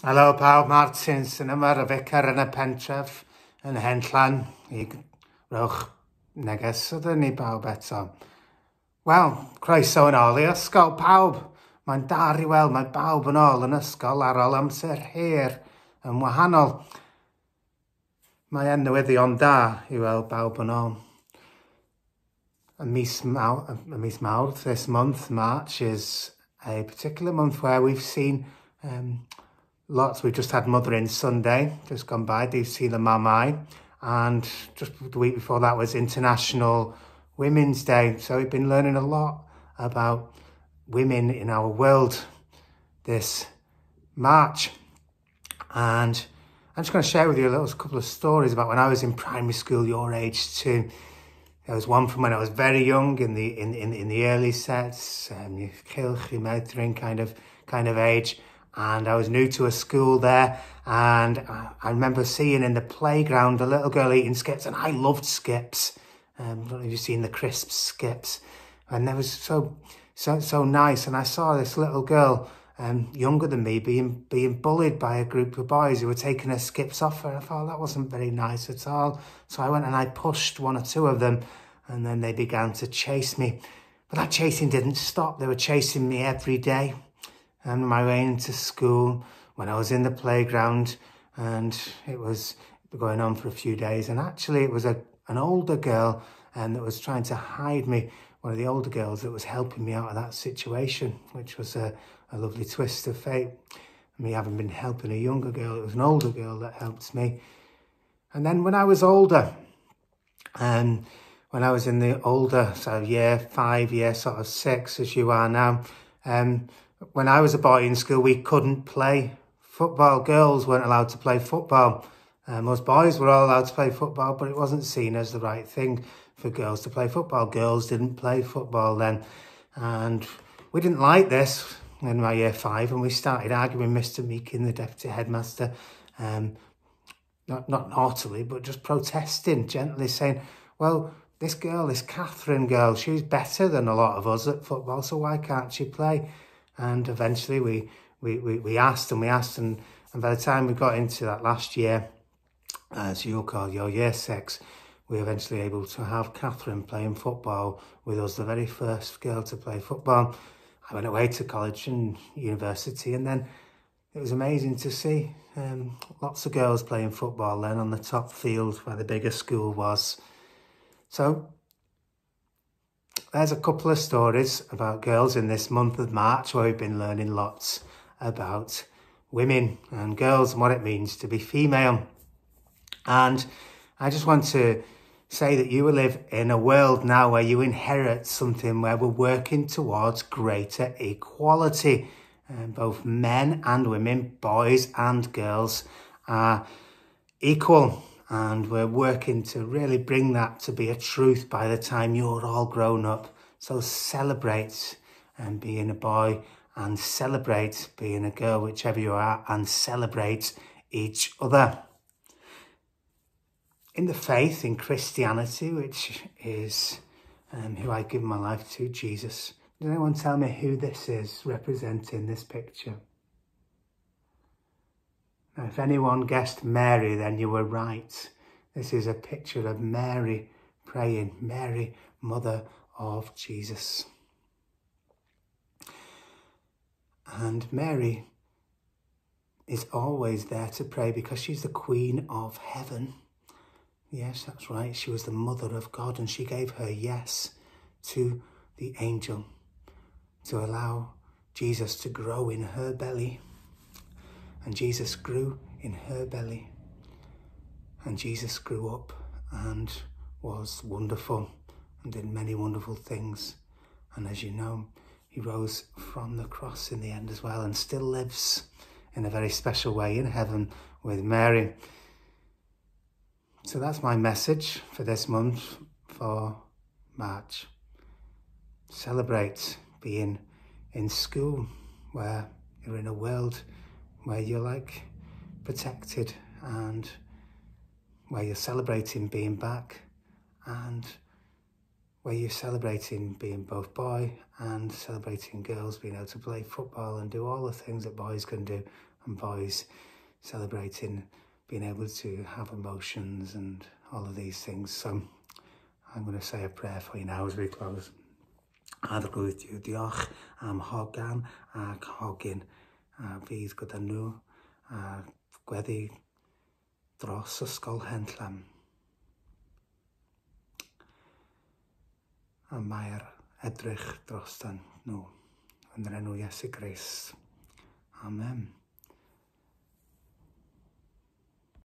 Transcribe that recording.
Helo pawb, Martin sy'n yma, y vicar yn y pentref yn Henllan. I rowch neges ydyn ni pawb eto. Wel, croeso yn ôl i ysgol pawb. Mae'n dar i weld, mae pawb yn ôl yn ysgol ar ôl amser hir yn wahanol. Mae yn newyddion da i weld pawb yn ôl. Mis Mawrth, this month, March, is a particular month where we've seen lots. We've just had Mothering Sunday, just gone by. They've seen the Mamai. And just the week before that was International Women's Day. So we've been learning a lot about women in our world this March. And I'm just going to share with you a couple of stories about when I was in primary school, your age too. There was one from when I was very young in the early sets, Kilch, Mawrth kind of age. And I was new to a school there, and I remember seeing in the playground a little girl eating skips, and I loved skips. I don't know if you've seen the crisp skips, and they was so nice. And I saw this little girl, younger than me, being bullied by a group of boys who were taking her skips off her. And I thought that wasn't very nice at all. So I went and I pushed one or two of them, and then they began to chase me. But that chasing didn't stop. They were chasing me every day. And my way into school, when I was in the playground, and it was going on for a few days. And actually it was an older girl that was trying to hide me, one of the older girls that was helping me out of that situation, which was a lovely twist of fate. Me having been helping a younger girl, it was an older girl that helped me. And then when I was older, when I was in the older, so year 5, year sort of 6, as you are now, when I was a boy in school, we couldn't play football. Girls weren't allowed to play football. Most boys were all allowed to play football, but it wasn't seen as the right thing for girls to play football. Girls didn't play football then. And we didn't like this in my year 5, and we started arguing with Mr. Meakin, the deputy headmaster, not naughtily, but just protesting gently, saying, well, this girl, this Catherine girl, she's better than a lot of us at football, so why can't she play? And eventually we asked, and by the time we got into that last year, as you'll call your year 6, we were eventually able to have Catherine playing football with us, the very first girl to play football. I went away to college and university, and then it was amazing to see lots of girls playing football then on the top field where the bigger school was. So there's a couple of stories about girls in this month of March where we've been learning lots about women and girls and what it means to be female. And I just want to say that you will live in a world now where you inherit something where we're working towards greater equality. Both men and women, boys and girls are equal. And we're working to really bring that to be a truth by the time you're all grown up. So celebrate being a boy and celebrate being a girl, whichever you are, and celebrate each other. In the faith, in Christianity, which is who I give my life to, Jesus. Does anyone tell me who this is representing this picture? Now, if anyone guessed Mary, then you were right. This is a picture of Mary praying, Mary, Mother of Jesus. And Mary is always there to pray because she's the Queen of Heaven. Yes, that's right. She was the Mother of God, and she gave her yes to the angel to allow Jesus to grow in her belly. And Jesus grew in her belly. And Jesus grew up and was wonderful and did many wonderful things. And as you know, he rose from the cross in the end as well and still lives in a very special way in heaven with Mary. So that's my message for this month, for March. Celebrate being in school, where you're in a world where you're protected, and where you're celebrating being back, and where you're celebrating being both boy and celebrating girls being able to play football and do all the things that boys can do, and boys celebrating being able to have emotions and all of these things. So I'm going to say a prayer for you now as we close. Adr gwydd yw, diolch am hogan ac hogyn fydd gyda nhw a gweddi dros Ysgol Henllan. A mae'r edrych dros nhw yn yr enw Iesu Grist. Amen.